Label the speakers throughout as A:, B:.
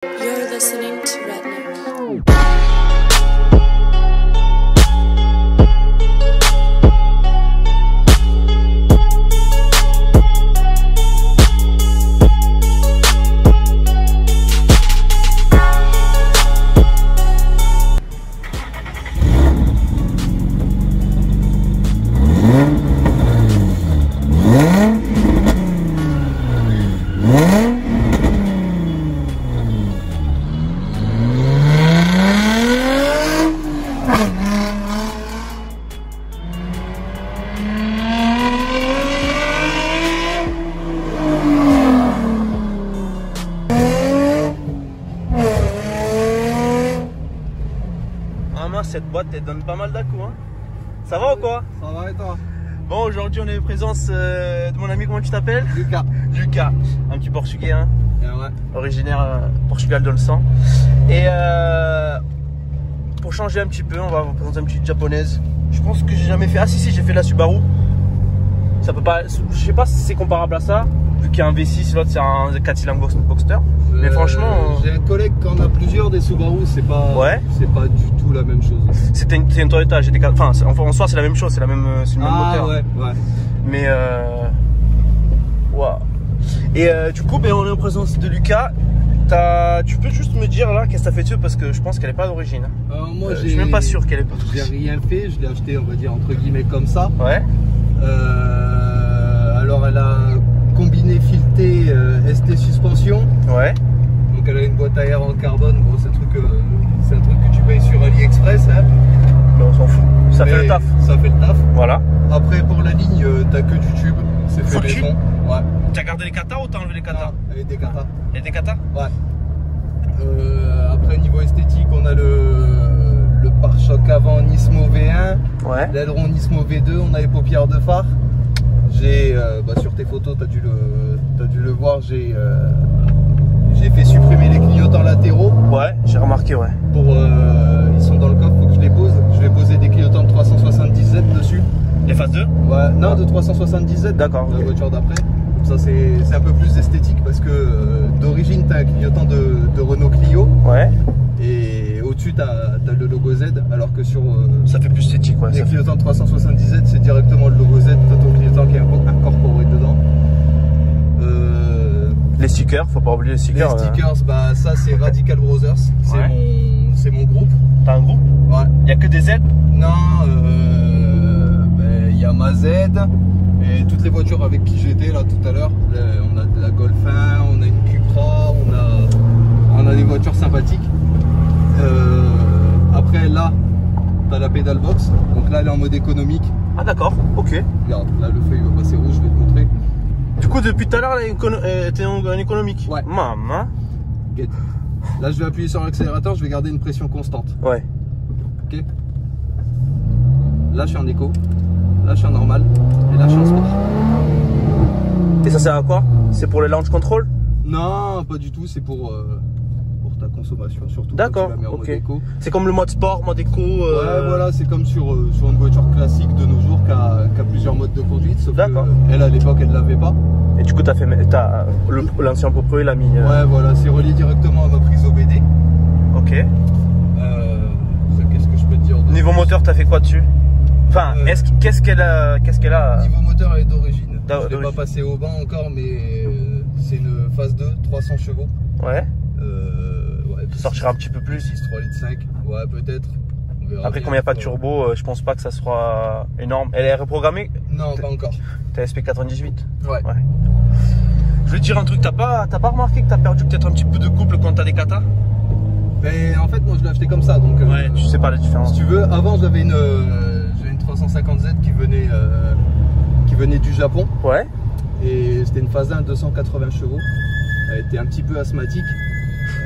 A: You're listening to Redneck.
B: Cette boîte elle donne pas mal d'à-coups hein. Ça va ou quoi?
C: Ça va et toi?
B: Bon, aujourd'hui on est en présence de mon ami, comment tu t'appelles?
C: Lucas.
B: Lucas, un petit portugais hein.
C: Ouais.
B: Originaire Portugal dans le sang. Et pour changer un petit peu, on va vous présenter une petite japonaise. Je pense que j'ai jamais fait, ah si j'ai fait la Subaru. Ça peut pas, je sais pas si c'est comparable à ça, vu qu'il y a un V6, l'autre c'est un 4 cylindres Boxster. Mais franchement,
C: j'ai un collègue qui en a plusieurs des Subaru, c'est pas du tout la même chose.
B: C'est une Toyota GT4, enfin en soi c'est la même chose, c'est le même moteur.
C: Ouais.
B: Mais wow. Et du coup on est en présence de Lucas. Tu peux juste me dire là qu'est-ce que t'as fait dessus, parce que je pense qu'elle est pas d'origine.
C: Moi
B: je suis même pas sûr qu'elle est pas d'origine.
C: J'ai rien fait, je l'ai acheté on va dire entre guillemets comme ça.
B: Ouais.
C: Alors elle a combiné fileté ST suspension.
B: Ouais.
C: Donc elle a une boîte à air en carbone. Bon, c'est un truc que tu payes sur AliExpress hein.
B: Mais on s'en fout. Ça fait le taf.
C: Ça fait le taf.
B: Voilà.
C: Après pour la ligne t'as que du tube. C'est fait maison. Ouais.
B: T'as gardé les kata ou t'as enlevé les kata?
C: Et des kata.
B: Et des kata?
C: Ouais. Après niveau esthétique on a le pare-choc avant Nismo V1. Ouais. L'aileron Nismo V2. On a les paupières de phare. J'ai sur tes photos t'as dû le voir, j'ai fait supprimer les clignotants latéraux.
B: Ouais, j'ai remarqué, ouais.
C: Ils sont dans le coffre, faut que je les pose. Je vais poser des clignotants de 370Z dessus.
B: Les phases 2?
C: Ouais, non, de 370Z. D'accord. La voiture d'après. Comme ça c'est un peu plus esthétique parce que d'origine t'as un clignotant de Renault Clio. Ouais. Et au-dessus t'as le logo Z, alors que sur
B: ça fait plus esthétique, ouais.
C: Les clignotants de 370Z c'est directement le logo Z, t'as ton clignotant qui est incorporé dedans.
B: Les stickers, faut pas oublier les stickers.
C: Les stickers, bah ça c'est Radical Brothers, c'est mon groupe.
B: T'as un groupe? Ouais. Y a que des Z?
C: Non, y a ma Z et toutes les voitures avec qui j'étais là tout à l'heure. On a de la Golf 1, on a une Cupra, on a des voitures sympathiques. Après là, t'as la pédale box, donc là elle est en mode économique.
B: Ah d'accord, ok.
C: Regarde, là le feu il va passer rouge, je vais te montrer.
B: Du coup depuis tout à l'heure t'es en économique? Ouais. Maman.
C: Là je vais appuyer sur l'accélérateur, je vais garder une pression constante. Ouais. Ok. Là je suis en éco, là je suis en normal, et là je suis en sport.
B: Et ça sert à quoi? C'est pour les launch control?
C: Non, pas du tout, c'est pour ta consommation surtout.
B: D'accord, ok. C'est comme le mode sport, mode éco.
C: Ouais, voilà, c'est comme sur une voiture classique de nos jours qui a plusieurs modes de conduite. Sauf qu'elle à l'époque elle l'avait pas.
B: Et du coup l'ancien proprio il a mis.
C: Ouais, voilà, c'est relié directement à ma prise OBD.
B: Ok.
C: Qu'est-ce que je peux te dire de
B: niveau moteur, t'as fait quoi dessus? Enfin, qu'est-ce qu'elle a
C: Niveau moteur, elle est d'origine. Je l'ai pas passé au banc encore, mais c'est une phase 2, 300 chevaux. Ouais.
B: Ça sortira un petit peu plus.
C: 3 litres 5. Ouais, peut-être.
B: Après, comme il n'y a pas de turbo, je pense pas que ça sera énorme. Elle est reprogrammée?
C: Non, pas encore.
B: T'as SP98? Ouais. Je vais te dire un truc, t'as pas remarqué que t'as perdu peut-être un petit peu de couple quand t'as des kata?
C: Ben en fait moi je l'ai acheté comme ça donc
B: ouais, tu sais pas la différence.
C: Si tu veux, avant j'avais une 350Z qui venait du Japon. Ouais. Et c'était une phase 1 280 chevaux. Elle était un petit peu asthmatique.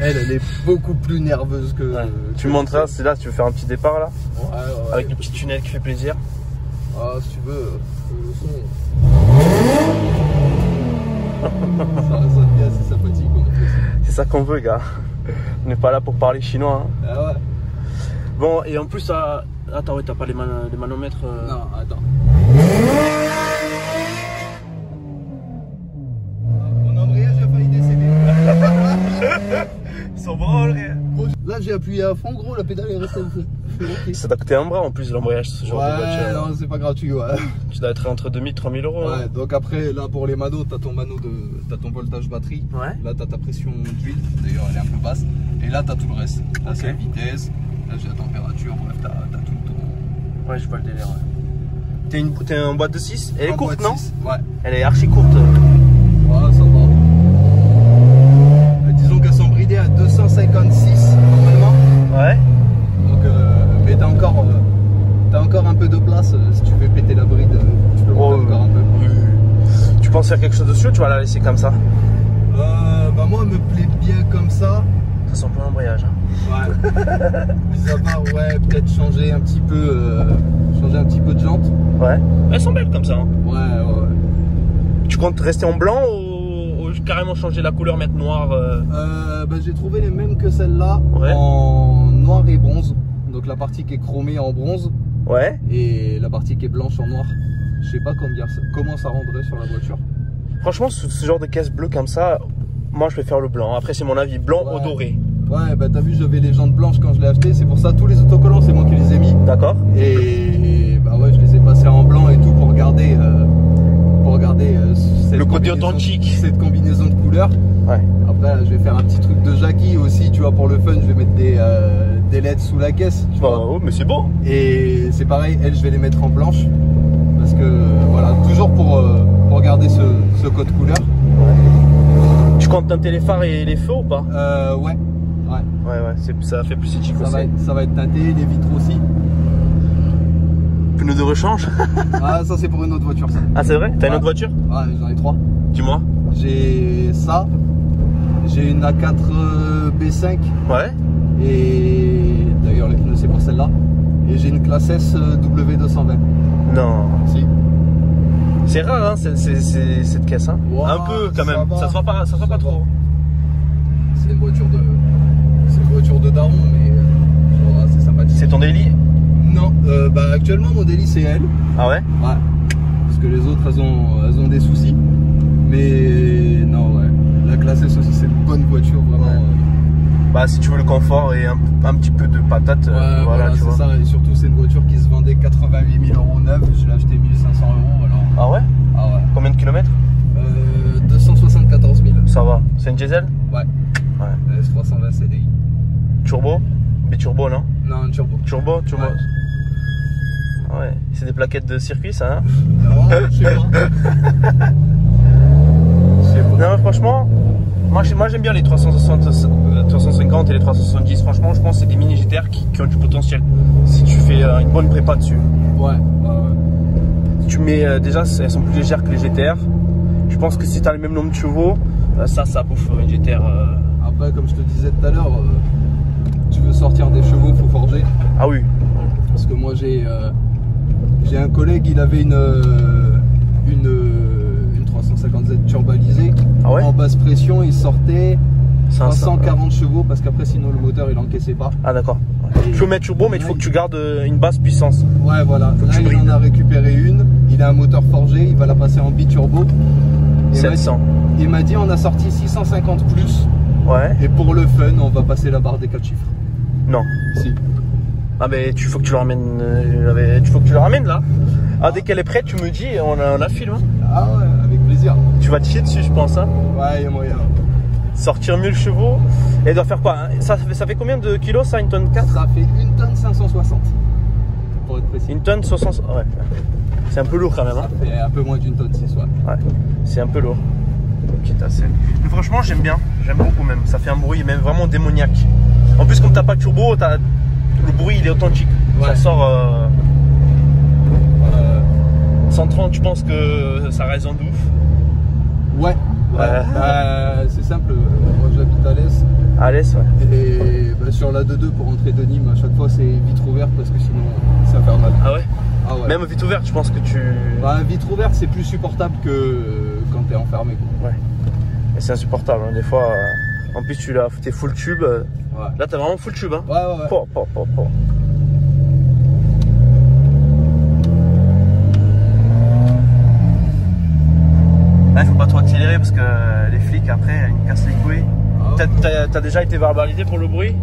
C: Elle est beaucoup plus nerveuse que. Ouais.
B: Tu me montreras, c'est là, tu veux faire un petit départ là? Ouais. Avec une petite tunnel qui fait plaisir.
C: Ah si tu veux, le son. Ça résonne bien, c'est sympathique.
B: C'est ça qu'on veut, gars. On n'est pas là pour parler chinois. Hein. Ah ouais. Bon, et en plus, attends, ouais, t'as pas les manomètres.
C: Non, attends. Mon embrayage a failli décéder.
B: Ils sont s'envole.
C: Là, j'ai appuyé à fond, gros, la pédale est restée au feu. Okay.
B: Ça t'a coûté un bras en plus l'embrayage, ce genre de voiture.
C: Ouais, non, c'est pas gratuit, ouais.
B: Tu dois être entre 2000 et 3000 euros.
C: Ouais, donc après, là, pour les manos, t'as ton voltage batterie.
B: Ouais.
C: Là, t'as ta pression d'huile, d'ailleurs, elle est un peu basse. Et là, t'as tout le reste. Là, c'est la vitesse, là, j'ai la température, bref, t'as tout le ton.
B: Ouais, je vois le délire, ouais. T'es en boîte de 6? Elle est courte, non?
C: Ouais.
B: Elle est archi courte.
C: Ouais, ça va. Disons qu'elles sont bridées à 256 normalement.
B: Ouais.
C: Donc, mais t'as encore un peu de place. Si tu veux péter la bride, tu peux monter encore un peu.
B: Tu penses faire quelque chose dessus ou tu vas la laisser comme ça?
C: Bah moi, elle me plaît bien comme ça.
B: Ça sent pas l'embrayage. Hein.
C: Ouais. Mis à part, ouais, peut-être changer un petit peu de jante.
B: Ouais. Elles sont belles comme ça. Hein.
C: Ouais.
B: Tu comptes rester en blanc ou carrément changer la couleur, mettre noir?
C: Bah, j'ai trouvé les mêmes que celle-là,
B: ouais.
C: En noir et bronze. Donc la partie qui est chromée en bronze.
B: Ouais.
C: Et la partie qui est blanche en noir. Je sais pas comment ça rendrait sur la voiture.
B: Franchement, ce genre de caisse bleue comme ça, moi je préfère le blanc. Après, c'est mon avis, blanc au doré.
C: Ouais, bah t'as vu, j'avais les jantes blanches quand je l'ai acheté. C'est pour ça, tous les autocollants, c'est moi qui les ai mis.
B: D'accord.
C: Et bah ouais, je les ai passés en blanc et tout pour garder
B: le côté authentique.
C: Cette combinaison de couleurs.
B: Ouais.
C: Après, je vais faire un petit truc de Jackie aussi, tu vois, pour le fun. Je vais mettre des LED sous la caisse. Tu vois.
B: Oh, mais c'est beau.
C: Et c'est pareil, elles, je vais les mettre en blanche. Parce que, voilà, toujours pour garder ce code couleur.
B: Ouais. Tu comptes teinter les phares et les feux ou pas?
C: Ouais.
B: Ouais, ça fait plus éthique aussi.
C: Ça va être teinté, les vitres aussi.
B: Pneus de rechange?
C: Ah, ça c'est pour une autre voiture ça.
B: Ah, c'est vrai? T'as une autre voiture?
C: Ouais, j'en ai 3.
B: Dis-moi.
C: J'ai ça, j'ai une A4 B5.
B: Ouais.
C: Et d'ailleurs les pneus c'est pour celle-là. Et j'ai une classe S W220.
B: Non.
C: Si.
B: C'est rare hein, cette caisse hein.
C: Wow,
B: un peu quand même, ça se voit pas trop.
C: C'est une voiture de daron mais c'est sympathique.
B: C'est ton daily?
C: Non, bah actuellement mon daily c'est elle.
B: Ah ouais?
C: Ouais. Parce que les autres elles ont des soucis. Mais non ouais. La classe S aussi c'est une bonne voiture vraiment. Ouais.
B: Bah si tu veux le confort et un petit peu de patate,
C: ouais, voilà tu vois. Ça. Et surtout c'est une voiture qui se vendait 88 000 € neuve, je l'ai acheté 1500 € alors.
B: Ah ouais?
C: Ah ouais.
B: Combien de kilomètres?
C: 274 000.
B: Ça va. C'est une diesel?
C: Ouais. S320 CDI.
B: Turbo? Biturbo non?
C: Non, turbo.
B: Turbo?
C: Ouais.
B: Ouais. C'est des plaquettes de circuit ça hein?
C: Non, je sais pas.
B: Non franchement, moi j'aime bien les 350 et les 370. Franchement je pense que c'est des mini GTR qui ont du potentiel. Si tu fais une bonne prépa dessus.
C: Ouais.
B: Tu mets déjà elles sont plus légères que les GTR. Je pense que si tu as le même nombre de chevaux, ça bouffe une GTR.
C: Après comme je te disais tout à l'heure, tu veux sortir des chevaux, faut forger.
B: Ah oui.
C: Parce que moi j'ai un collègue, il avait une 350Z turbalisée.
B: Ah ouais?
C: En basse pression, il sortait 540 chevaux parce qu'après sinon le moteur il encaissait pas.
B: Ah d'accord. Tu peux mettre turbo mais il faut que tu gardes une basse puissance.
C: Ouais voilà. Là il en a récupéré une. Il a un moteur forgé, il va la passer en biturbo.
B: 700.
C: Il m'a dit on a sorti 650 plus.
B: Ouais.
C: Et pour le fun, on va passer la barre des 4 chiffres.
B: Non.
C: Si.
B: Ah mais tu faut que tu le ramènes. Là. Ah dès qu'elle est prête, tu me dis, on la filme. Hein.
C: Ah ouais, avec plaisir.
B: Tu vas tirer dessus, je pense. Hein.
C: Ouais, il y a moyen.
B: Sortir 1000 chevaux. Et elle doit faire quoi? Ça fait combien de kilos ça, une tonne 4?
C: Ça fait 1 tonne 560. Pour être précis.
B: Une tonne 60. Ouais. C'est un peu lourd quand même.
C: Ça fait un peu moins d'une tonne 6, ouais.
B: Ouais. C'est un peu lourd. Mais franchement j'aime bien, j'aime beaucoup même. Ça fait un bruit même vraiment démoniaque. En plus comme t'as pas de turbo, le bruit il est authentique. Ouais. Ça sort 130, tu penses que ça résonne de ouf?
C: Ouais. C'est simple, moi j'habite à l'Est.
B: À l'Est, ouais.
C: Et sur la 2.2 pour rentrer de Nîmes, à chaque fois c'est vitre ouverte parce que sinon c'est infernal.
B: Ah ouais? Ah ouais. Même vitre ouverte, je pense que tu...
C: Bah vitre ouverte c'est plus supportable que quand t'es enfermé quoi.
B: Ouais. Mais c'est insupportable, hein. Des fois, en plus t'es full tube.
C: Ouais.
B: Là t'as vraiment full tube hein.
C: Ouais.
B: Po. Là il faut pas trop accélérer parce que les flics après ils me cassent les couilles.
C: Ah
B: T'as déjà été verbalisé pour le bruit?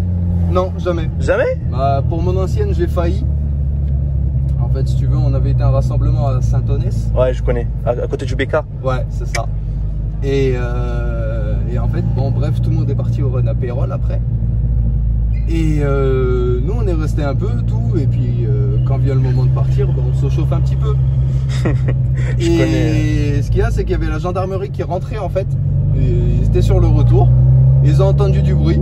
C: Non, jamais.
B: Jamais?
C: Bah, pour mon ancienne, j'ai failli. En fait, si tu veux, on avait été à un rassemblement à Saint-Onès.
B: Ouais, je connais. À côté du BK.
C: Ouais, c'est ça. Et en fait, bon, bref, tout le monde est parti au run à Pérol après. Et nous, on est resté un peu, tout. Et puis, quand vient le moment de partir, bah, on se chauffe un petit peu. Et ce qu'il y a, c'est qu'il y avait la gendarmerie qui rentrait en fait. Ils étaient sur le retour. Ils ont entendu du bruit.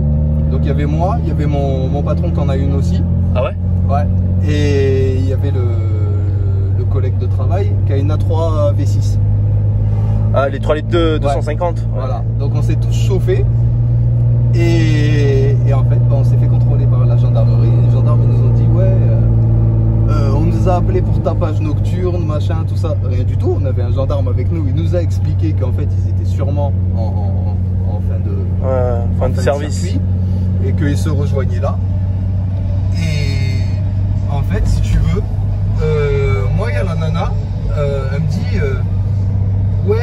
C: Donc il y avait moi, il y avait mon patron qui en a une aussi.
B: Ah ouais?
C: Ouais. Et il y avait le collègue de travail qui a une A3 V6.
B: Ah, les 3 litres de 250. Ouais.
C: Voilà. Donc on s'est tous chauffés. Et en fait, bah, on s'est fait contrôler par la gendarmerie. Les gendarmes nous ont dit ouais. On nous a appelé pour tapage nocturne, machin, tout ça. Rien du tout. On avait un gendarme avec nous. Il nous a expliqué qu'en fait, ils étaient sûrement en fin de
B: service.
C: Circuit, et qu'ils se rejoignaient là. Et en fait, si tu veux, moi, il y a la nana, elle me dit ouais,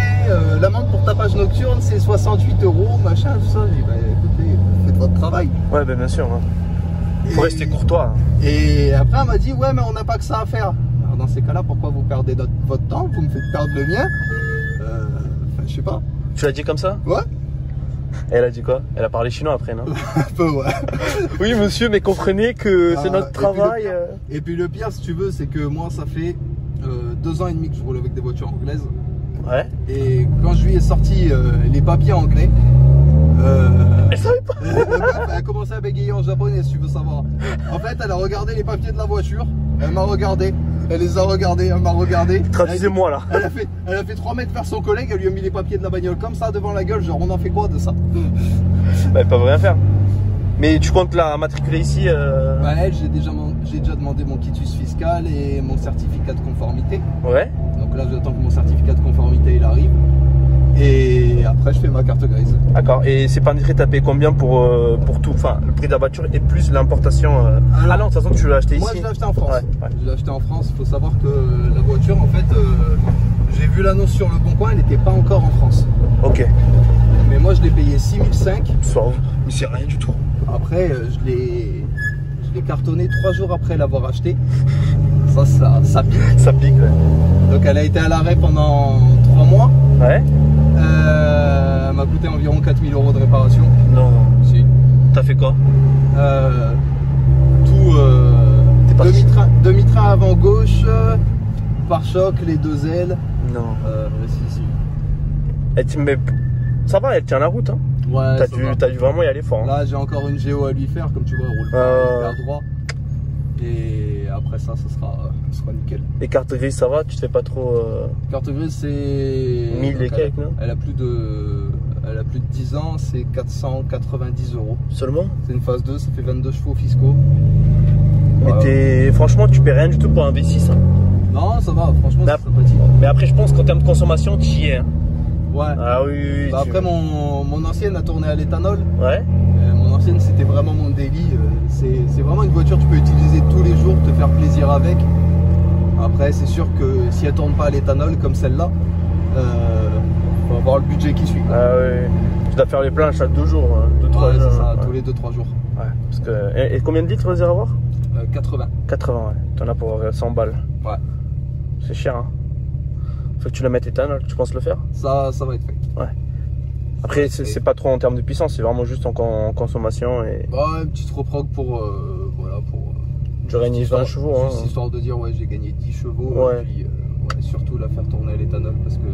C: l'amende pour tapage nocturne, c'est 68 €, machin, tout ça. Je dis bah écoutez, faites votre travail.
B: Ouais, ben bien sûr. Hein. Faut rester courtois.
C: Et après, elle m'a dit ouais, mais on n'a pas que ça à faire. Alors, dans ces cas-là, pourquoi vous perdez votre temps? Vous me faites perdre le mien. Je sais pas.
B: Tu l'as dit comme ça?
C: Ouais.
B: Elle a dit quoi? Elle a parlé chinois après, non?
C: Un peu, ouais.
B: Oui, monsieur, mais comprenez que c'est notre travail.
C: Et puis le pire, si tu veux, c'est que moi, ça fait 2 ans et demi que je roule avec des voitures anglaises.
B: Ouais.
C: Et quand je lui ai sorti les papiers anglais,
B: elle savait pas.
C: Elle a commencé à bégayer en japonais, si tu veux savoir. En fait, elle a regardé les papiers de la voiture, elle m'a regardé, elle les a regardés, elle m'a regardé.
B: Traduisez-moi là.
C: Elle a fait 3 mètres vers son collègue, elle lui a mis les papiers de la bagnole comme ça devant la gueule, genre on en fait quoi de ça?
B: Bah, ils peuvent rien faire. Mais tu comptes la matriculer ici
C: Bah, elle, j'ai déjà demandé mon quitus fiscal et mon certificat de conformité.
B: Ouais.
C: Donc là, j'attends que mon certificat de conformité il arrive. Et après, je fais ma carte grise.
B: D'accord. Et c'est pas indiscret, t'as payé combien pour tout? Enfin, le prix de la voiture et plus l'importation. Ah non, de toute façon, tu l'as acheté ici.
C: Moi, je l'ai acheté en France.
B: Ouais.
C: Je l'ai acheté en France. Il faut savoir que la voiture, en fait, j'ai vu l'annonce sur le Bon Coin, elle n'était pas encore en France.
B: Ok.
C: Mais moi, je l'ai payé 6005.
B: Mais c'est rien du tout.
C: Après, je l'ai cartonné 3 jours après l'avoir acheté. Ça pique.
B: Ça pique, ouais.
C: Donc, elle a été à l'arrêt pendant 3 mois.
B: Ouais.
C: Elle m'a coûté environ 4000 € de réparation.
B: Non.
C: Si.
B: T'as fait quoi?
C: Tout. Demi-train avant gauche, pare-choc, les 2 ailes.
B: Non.
C: Si.
B: Mais ça va, elle tient la route. Hein.
C: Ouais.
B: T'as dû vraiment y aller fort. Hein.
C: Là, j'ai encore une géo à lui faire, comme tu vois, elle roule pas hyper droit. Et après ça, ça sera nickel.
B: Et carte grise, ça va? Tu te fais pas trop.
C: Carte grise, c'est
B: 1000 et quelques, non?
C: Elle a plus de 10 ans, c'est 490 €.
B: Seulement?
C: C'est une phase 2, ça fait 22 chevaux fiscaux.
B: Mais franchement, tu paies rien du tout pour un V6. Hein.
C: Non, ça va, franchement, c'est sympathique.
B: Mais après, je pense qu'en termes de consommation, tu y es. Hein.
C: Ouais.
B: Ah oui.
C: Bah, après, mon ancienne a tourné à l'éthanol.
B: Ouais.
C: Mon ancienne, c'était vraiment mon daily. C'est vraiment une voiture que tu peux utiliser tous les jours, te faire plaisir avec. Après, c'est sûr que si elle tourne pas à l'éthanol comme celle-là, faut avoir le budget qui suit.
B: Ah oui. Tu dois faire les pleins chaque 2 jours, 2-3 jours.
C: C'est ça, tous les 2-3 jours.
B: Ouais. Parce que... Et combien de litres vous allez avoir?
C: 80.
B: 80, ouais. T'en as pour 100 balles.
C: Ouais.
B: C'est cher, hein. Faut que tu la mettes éthanol, tu penses le faire?
C: Ça va être fait.
B: Ouais. Après, c'est pas trop en termes de puissance, c'est vraiment juste en consommation et.
C: Bah, une petite reprog pour. Voilà, pour.
B: Tu gagnes 20 chevaux, hein.
C: Juste histoire de dire, ouais, j'ai gagné 10 chevaux.
B: Ouais.
C: Et puis, ouais, surtout la faire tourner à l'éthanol parce que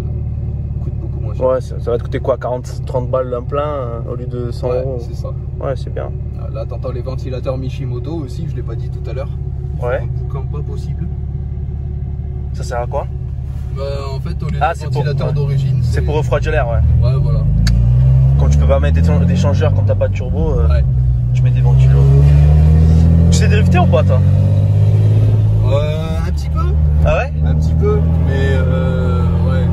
C: coûte beaucoup moins cher.
B: Ouais, ça va te coûter quoi? 40-30 balles un plein au lieu de 100 €?
C: C'est ça.
B: Ouais, c'est bien.
C: Là, t'entends les ventilateurs Mishimoto aussi, je l'ai pas dit tout à l'heure.
B: Ouais.
C: Un boucan pas possible.
B: Ça sert à quoi?
C: Bah, en fait, au lieu de ventilateur d'origine,
B: c'est pour refroidir l'air, ouais.
C: Ouais, voilà.
B: Quand tu peux pas mettre des changeurs quand t'as pas de turbo,
C: ouais.
B: Tu mets des ventilos. Tu sais drifter ou pas, toi?
C: Un petit peu.
B: Ah ouais?
C: Un petit peu, mais ouais.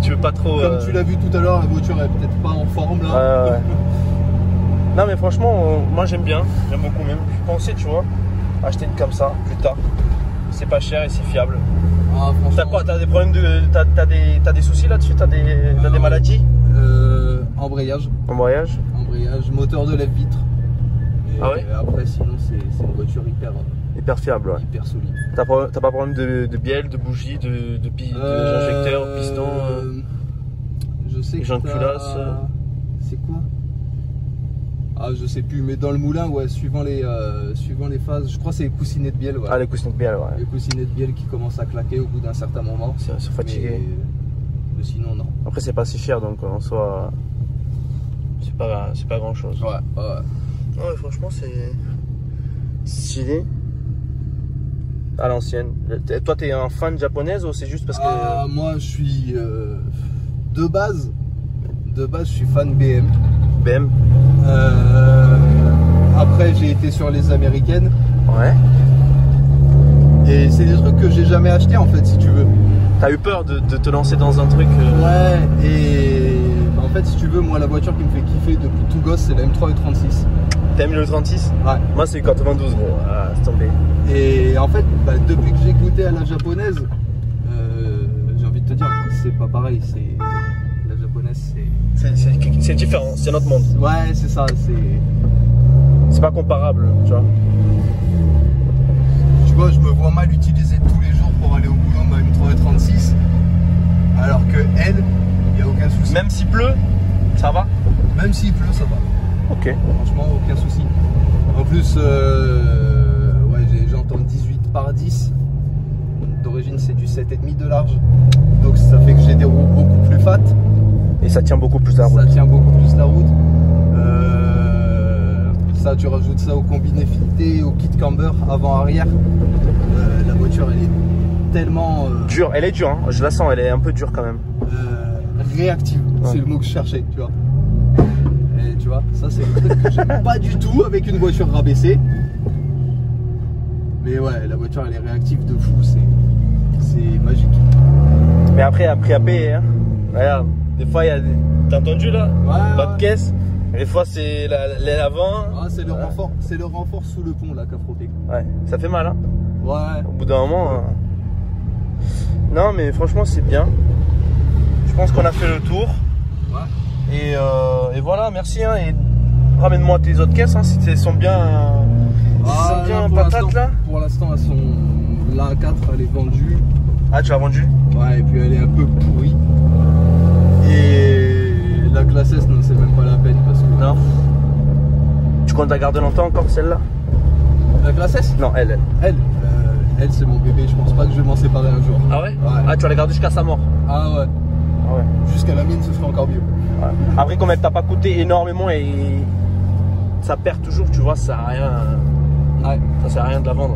B: Tu veux pas trop.
C: Comme tu l'as vu tout à l'heure, la voiture est peut-être pas en forme là.
B: Ouais. Non, mais franchement, moi j'aime bien, j'aime beaucoup même. Je pensais, tu vois, acheter une comme ça plus tard. C'est pas cher et c'est fiable.
C: Ah,
B: t'as quoi? T'as des problèmes de. T'as des soucis là-dessus? T'as des maladies?
C: Embrayage.
B: Embrayage?
C: embrayage, moteur de lève-vitre.
B: Ah ouais?
C: Après, sinon, c'est une voiture
B: hyper fiable, ouais.
C: Hyper solide.
B: T'as pas problème de bielle, de bougie, d'injecteur, piston
C: Je sais que
B: gens de culasse.
C: C'est quoi? Ah, je sais plus, mais dans le moulin, ouais, suivant les phases, je crois que c'est les coussinets de bielle, ouais.
B: Ah, les coussinets de bielle, ouais.
C: Les coussinets de bielle qui commencent à claquer au bout d'un certain moment.
B: C'est fatigué.
C: Mais sinon, non.
B: Après, c'est pas si cher, donc en soi, c'est pas grand chose.
C: Ouais.
B: Ouais, franchement, c'est stylé. À l'ancienne. Toi, t'es un fan japonaise ou c'est juste parce que.
C: Moi, je suis. De base, je suis fan BM.
B: BM.
C: Après, j'ai été sur les américaines.
B: Ouais.
C: Et c'est des trucs que j'ai jamais acheté en fait, si tu veux.
B: T'as eu peur de te lancer dans un truc
C: Ouais, et en fait, si tu veux, moi, la voiture qui me fait kiffer depuis tout gosse, c'est la M3 E36.
B: T'aimes le 36?
C: Ouais.
B: Moi, c'est le 92, gros. Ah, c'est tombé.
C: Et en fait, depuis que j'ai goûté à la japonaise, j'ai envie de te dire, c'est pas pareil. La japonaise,
B: c'est différent, c'est notre monde.
C: Ouais, c'est ça,
B: c'est pas comparable, tu vois.
C: Tu vois, je me vois mal utiliser tous les jours pour aller au boulot ma M3 E36, alors que elle, il n'y a aucun souci.
B: Même s'il pleut, ça va?
C: Même s'il pleut, ça va.
B: Ok.
C: Franchement, aucun souci. En plus, ouais, j'entends 18 par 10. D'origine, c'est du 7,5 de large. Donc ça fait que j'ai des roues beaucoup plus fat.
B: Et ça tient beaucoup plus la route.
C: Ça tient beaucoup plus la route. Ça, tu rajoutes ça au combiné fileté, au kit camber avant-arrière. La voiture, elle est tellement...
B: dure, elle est dure, hein. Je la sens, elle est un peu dure quand même.
C: Réactive, ouais. C'est le mot que je cherchais, tu vois. Et tu vois, ça c'est le truc que j'aime pas du tout avec une voiture rabaissée. Mais ouais, la voiture elle est réactive de fou, c'est magique.
B: Mais après, à prix à payer, hein. Regarde, des fois il y a des... T'as entendu là?
C: Ouais,
B: pas de caisse. Des fois c'est l'avant.
C: Ah, c'est le renfort, c'est le renfort sous le pont là qu'a frotté.
B: Ouais, ça fait mal, hein.
C: Ouais.
B: Au bout d'un moment. Non mais franchement c'est bien. Je pense qu'on a fait le tour. Ouais. Et voilà, merci, hein. Et ramène-moi tes autres caisses, hein, si elles sont bien. Patates là.
C: Pour l'instant elles sont. La A4 elle est vendue.
B: Ah, tu l'as vendue?
C: Ouais, et puis elle est un peu pourrie. Et la classe S, non, c'est même pas la peine parce que.
B: Non. Tu comptes la garder longtemps encore celle-là?
C: La classe S?
B: Non, elle.
C: Elle c'est mon bébé, je pense pas que je vais m'en séparer un jour.
B: Ah ouais? Ah, tu vas la garder jusqu'à sa mort?
C: Ah ouais.
B: Ah ouais.
C: Jusqu'à la mienne, ce serait encore mieux.
B: Ouais. Après, comme elle t'a pas coûté énormément et ça perd toujours, tu vois, ça sert à rien.
C: Ouais.
B: Ça sert à rien de la vendre.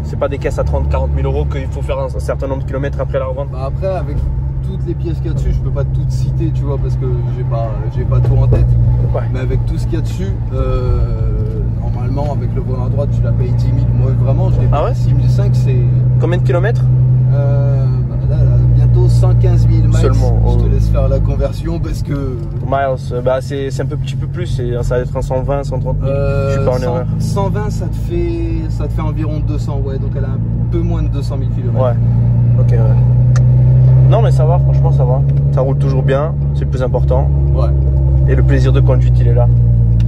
B: C'est pas des caisses à 30-40 000 euros qu'il faut faire un certain nombre de kilomètres après la revendre.
C: Bah après, avec toutes les pièces qu'il y a dessus, je peux pas toutes citer, tu vois, parce que j'ai pas tout en tête.
B: Ouais.
C: Mais avec tout ce qu'il y a dessus, normalement, avec le volant à droite, tu la payes 10 000. Moi, vraiment, je l'ai payé 6 500, c'est...
B: Combien de kilomètres?
C: Là, bientôt 115 000 miles.
B: Seulement.
C: Je te laisse faire la conversion parce que...
B: Miles, bah c'est un petit peu plus, ça va être un 120, 130 000, je suis pas en erreur.
C: 120, ça te fait environ 200, ouais, donc elle a un peu moins de 200 000 km.
B: Ouais, ok, ouais. Non mais ça va, franchement ça va. Ça roule toujours bien, c'est le plus important.
C: Ouais.
B: Et le plaisir de conduite, il est là.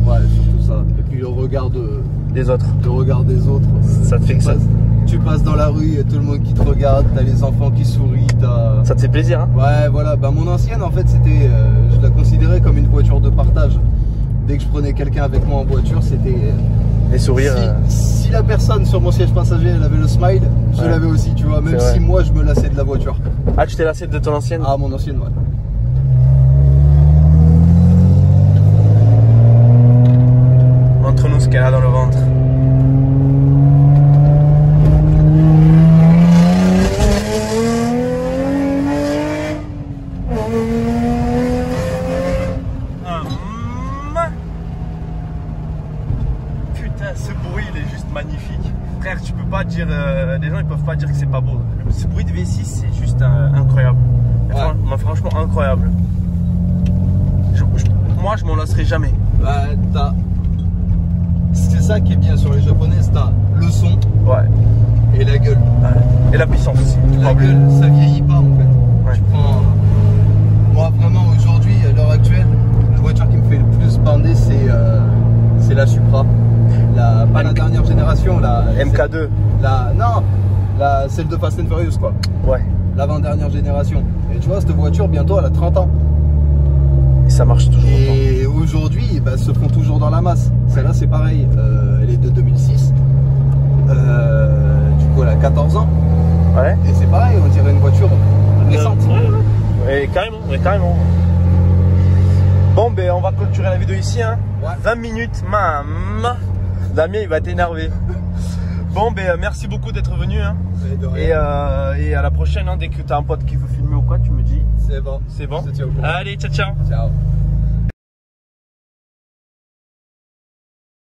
C: Ouais, surtout ça. Et puis le regard
B: des autres.
C: Le regard des autres.
B: Ça te fait que ça.
C: Tu passes dans la rue, il y a tout le monde qui te regarde, t'as les enfants qui sourient,
B: Ça te fait plaisir, hein?
C: Ouais, voilà. Bah, mon ancienne, en fait, c'était, je la considérais comme une voiture de partage. Dès que je prenais quelqu'un avec moi en voiture, c'était...
B: Les sourires.
C: Si la personne sur mon siège passager, elle avait le smile, je l'avais aussi, tu vois, même si moi, je me lassais de la voiture.
B: Ah, tu t'es lassé de ton ancienne?
C: Ah, mon ancienne, ouais.
B: Montre-nous ce qu'elle a dans le ventre. Putain, ce bruit il est juste magnifique. Frère, tu peux pas dire. Les gens ils peuvent pas dire que c'est pas beau. Ce bruit de V6 c'est juste incroyable. Ouais. Franchement incroyable. Moi je m'en lasserai jamais.
C: Bah, c'est ça qui est bien sur les japonaises, t'as le son.
B: Ouais.
C: Et la gueule.
B: Ouais. Et la puissance aussi.
C: La gueule, ça vieillit pas en fait. Ouais. Tu prends. Moi vraiment aujourd'hui, à l'heure actuelle, la voiture qui me fait le plus entendez, c'est la Supra. Pas la dernière génération, la
B: MK2.
C: Celle de Fast and Furious, quoi.
B: Ouais.
C: L'avant-dernière génération. Et tu vois, cette voiture, bientôt, elle a 30 ans.
B: Et ça marche toujours.
C: Et aujourd'hui, bah, se font toujours dans la masse. Celle-là, c'est pareil. Elle est de 2006. Du coup, elle a 14 ans.
B: Ouais.
C: Et c'est pareil, on dirait une voiture récente.
B: Ouais, carrément. Bon, ben, on va clôturer la vidéo ici. Hein.
C: Ouais.
B: 20 minutes, Damien, il va t'énerver. Bon, ben, merci beaucoup d'être venu. Hein. Et à la prochaine, hein, dès que tu as un pote qui veut filmer ou quoi, tu me dis.
C: C'est bon.
B: C'est bon. Allez, ciao.
C: Ciao.